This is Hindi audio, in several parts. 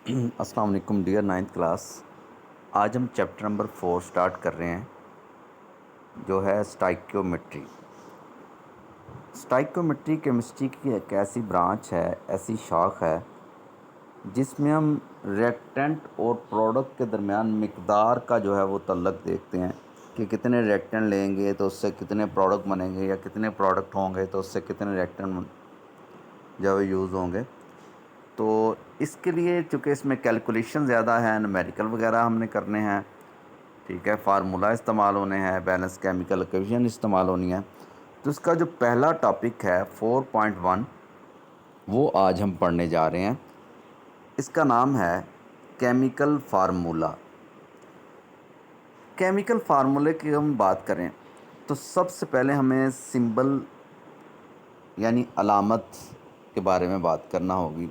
अस्सलाम वालेकुम डियर नाइन्थ क्लास। आज हम चैप्टर नंबर 4 स्टार्ट कर रहे हैं, जो है स्टाइक्योमेट्री। स्टाइक्योमेट्री केमिस्ट्री की एक ऐसी ब्रांच है, ऐसी शाख है, जिसमें हम रिएक्टेंट और प्रोडक्ट के दरमियान मिकदार का जो है वो तल्लक देखते हैं कि कितने रिएक्टेंट लेंगे तो उससे कितने प्रोडक्ट बनेंगे, या कितने प्रोडक्ट होंगे तो उससे कितने रिएक्टेंट जो है यूज़ होंगे। तो इसके लिए चूँकि इसमें कैलकुलेशन ज़्यादा है, न्यूमेरिकल वगैरह हमने करने हैं, ठीक है, फार्मूला इस्तेमाल होने हैं, बैलेंस केमिकल इक्वेशन इस्तेमाल होनी है। तो इसका जो पहला टॉपिक है 4.1, वो आज हम पढ़ने जा रहे हैं। इसका नाम है केमिकल फार्मूला। केमिकल फार्मूले की हम बात करें तो सबसे पहले हमें सिंबल यानी अलामत के बारे में बात करना होगी।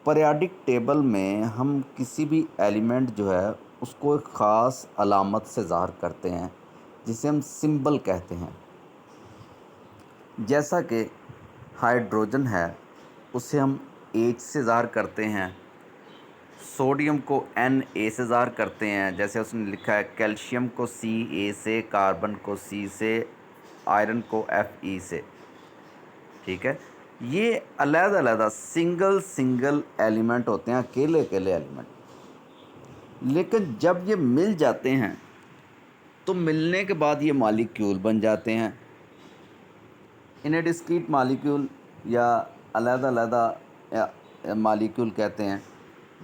पीरियाडिक टेबल में हम किसी भी एलिमेंट जो है उसको एक ख़ास अलामत से ज़ाहिर करते हैं, जिसे हम सिंबल कहते हैं। जैसा कि हाइड्रोजन है, उसे हम H से ज़ाहिर करते हैं, सोडियम को Na से ज़ाहिर करते हैं, जैसे उसने लिखा है कैल्शियम को Ca से, कार्बन को C से, आयरन को Fe से, ठीक है। ये अलग-अलग सिंगल एलिमेंट होते हैं, अकेले एलिमेंट। लेकिन जब ये मिल जाते हैं तो मिलने के बाद ये मॉलिक्यूल बन जाते हैं। इन्हें डिस्क्रीट मॉलिक्यूल या अलग-अलग मॉलिक्यूल कहते हैं।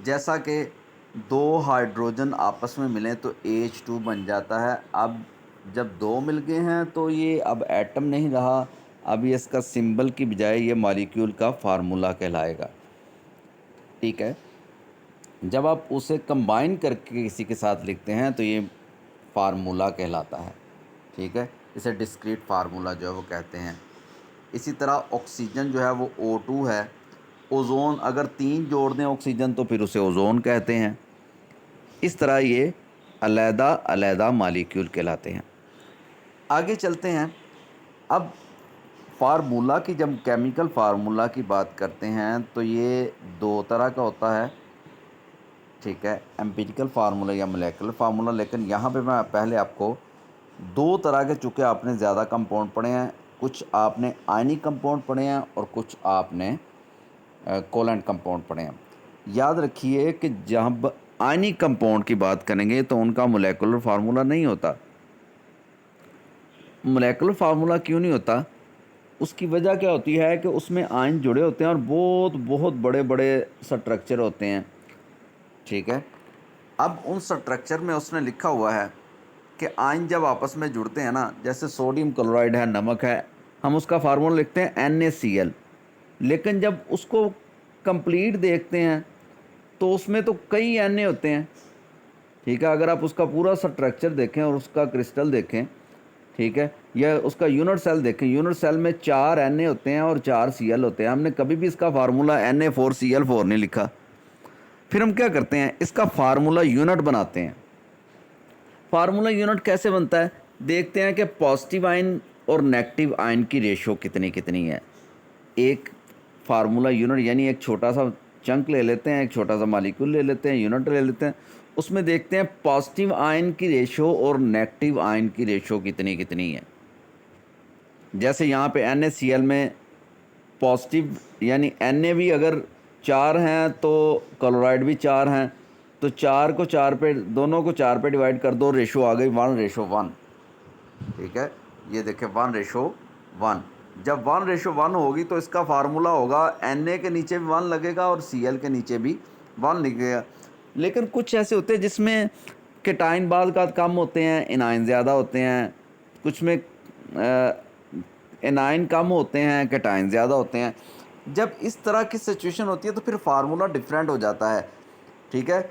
जैसा कि दो हाइड्रोजन आपस में मिलें तो H2 बन जाता है। अब जब दो मिल गए हैं तो ये अब एटम नहीं रहा, अब ये इसका सिंबल की बजाय ये मॉलिक्यूल का फार्मूला कहलाएगा, ठीक है। जब आप उसे कंबाइन करके किसी के साथ लिखते हैं तो ये फार्मूला कहलाता है, ठीक है। इसे डिस्क्रीट फार्मूला जो है वो कहते हैं। इसी तरह ऑक्सीजन जो है वो O2 है। ओज़ोन अगर 3 जोड़ दें ऑक्सीजन तो फिर उसे ओज़ोन कहते हैं। इस तरह ये अलग-अलग मॉलिक्यूल कहलाते हैं। आगे चलते हैं। अब फार्मूला की जब केमिकल फार्मूला की बात करते हैं तो ये दो तरह का होता है, ठीक है, एम्पिरिकल फार्मूला या मोलेकुलर फार्मूला। लेकिन यहाँ पे मैं पहले आपको दो तरह के, चूँकि आपने ज़्यादा कंपाउंड पढ़े हैं, कुछ आपने आयनिक कंपाउंड पढ़े हैं और कुछ आपने कोवैलेंट कंपाउंड पढ़े हैं। याद रखिए कि जब आयनिक कंपाउंड की बात करेंगे तो उनका मोलेकुलर फार्मूला नहीं होता। मोलेकुलर फार्मूला क्यों नहीं होता? उसकी वजह क्या होती है कि उसमें आयन जुड़े होते हैं और बहुत बहुत बड़े बड़े स्ट्रक्चर होते हैं, ठीक है। अब उन स्ट्रक्चर में उसने लिखा हुआ है कि आयन जब आपस में जुड़ते हैं ना, जैसे सोडियम क्लोराइड है, नमक है, हम उसका फार्मूला लिखते हैं NaCl। लेकिन जब उसको कंप्लीट देखते हैं तो उसमें तो कई Na होते हैं, ठीक है। अगर आप उसका पूरा स्ट्रक्चर देखें और उसका क्रिस्टल देखें, ठीक है, या उसका यूनिट सेल देखें, यूनिट सेल में 4 Na होते हैं और 4 Cl होते हैं। हमने कभी भी इसका फार्मूला Na4Cl4 नहीं लिखा। फिर हम क्या करते हैं, इसका फार्मूला यूनिट बनाते हैं। फार्मूला यूनिट कैसे बनता है? देखते हैं कि पॉजिटिव आयन और नेगेटिव आयन की रेशो कितनी कितनी है। एक फार्मूला यूनिट यानी एक छोटा सा चंक ले लेते हैं, एक छोटा सा मॉलिक्यूल ले लेते हैं, यूनिट ले लेते हैं, उसमें देखते हैं पॉजिटिव आयन की रेशो और नेगेटिव आयन की रेशो कितनी कितनी है। जैसे यहाँ पे NaCl में पॉजिटिव यानी Na भी अगर 4 हैं तो क्लोराइड भी 4 हैं, तो 4 को 4 पे, दोनों को 4 पे डिवाइड कर दो, रेशो आ गई 1:1, ठीक है। ये देखें 1:1। जब 1:1 होगी तो इसका फार्मूला होगा Na के नीचे भी 1 लगेगा और Cl के नीचे भी 1 लगेगा। लेकिन कुछ ऐसे होते हैं जिसमें केटाइन बाद का कम होते हैं, एनाइन ज़्यादा होते हैं, कुछ में एनाइन कम होते हैं, केटाइन ज़्यादा होते हैं। जब इस तरह की सिचुएशन होती है तो फिर फार्मूला डिफरेंट हो जाता है, ठीक है।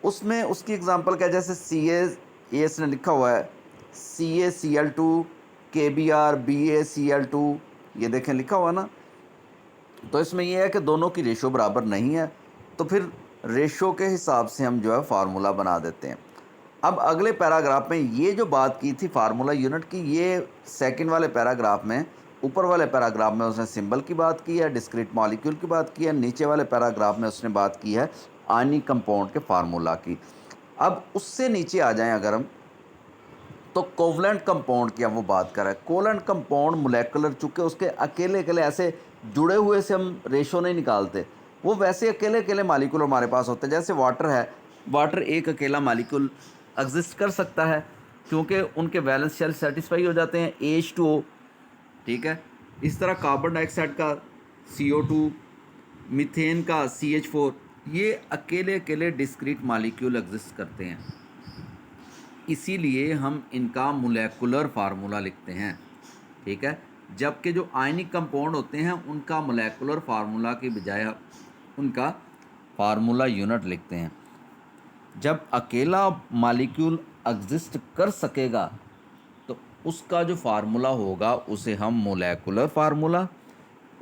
उसमें उसकी एग्जांपल क्या है, जैसे ये इसने लिखा हुआ है CaCl2, KBr BaCl2, ये देखें लिखा हुआ ना। तो इसमें यह है कि दोनों की रेशो बराबर नहीं है, तो फिर रेशो के हिसाब से हम जो है फार्मूला बना देते हैं। अब अगले पैराग्राफ में ये जो बात की थी फार्मूला यूनिट की, ये सेकंड वाले पैराग्राफ में, ऊपर वाले पैराग्राफ में उसने सिंबल की बात की है, डिस्क्रीट मॉलिक्यूल की बात की है, नीचे वाले पैराग्राफ में उसने बात की है आयनिक कंपाउंड के फार्मूला की। अब उससे नीचे आ जाएं अगर हम, तो कोवलेंट कंपाउंड की अब वो बात कर रहे हैं। कोवलेंट कंपाउंड मोलेकुलर, चूँकि उसके अकेले अकेले ऐसे जुड़े हुए से हम रेशो नहीं निकालते, वो वैसे अकेले अकेले मालिक्यूल हमारे पास होते हैं। जैसे वाटर है, वाटर एक अकेला मालिक्यूल एग्जिस्ट कर सकता है क्योंकि उनके वैलेंस शेल सेटिस्फाई हो जाते हैं, H2O, ठीक है। इस तरह कार्बन डाइऑक्साइड का CO2, मीथेन का CH4, ये अकेले अकेले डिस्क्रीट मालिक्यूल एग्जिस्ट करते हैं, इसीलिए हम इनका मोलेकुलर फार्मूला लिखते हैं, ठीक है। जबकि जो आयनिक कंपाउंड होते हैं उनका मोलेकुलर फार्मूला के बजाय उनका फार्मूला यूनिट लिखते हैं। जब अकेला मालिक्यूल एग्जिस्ट कर सकेगा तो उसका जो फार्मूला होगा उसे हम मोलेकुलर फार्मूला,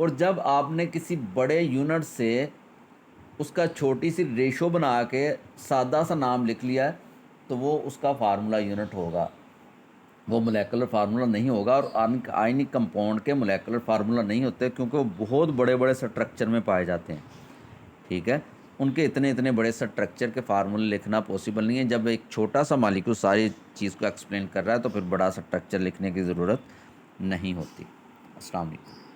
और जब आपने किसी बड़े यूनिट से उसका छोटी सी रेशो बना के सादा सा नाम लिख लिया है तो वो उसका फार्मूला यूनिट होगा, वो मोलेकुलर फार्मूला नहीं होगा। और आयनिक कंपाउंड के मोलेकुलर फार्मूला नहीं होते क्योंकि वो बहुत बड़े बड़े स्ट्रक्चर में पाए जाते हैं, ठीक है। उनके इतने इतने बड़े स्ट्रक्चर के फार्मूले लिखना पॉसिबल नहीं है। जब एक छोटा सा मॉलिक्यूल सारी चीज़ को एक्सप्लेन कर रहा है तो फिर बड़ा स्ट्रक्चर लिखने की ज़रूरत नहीं होती। अस्सलाम वालेकुम।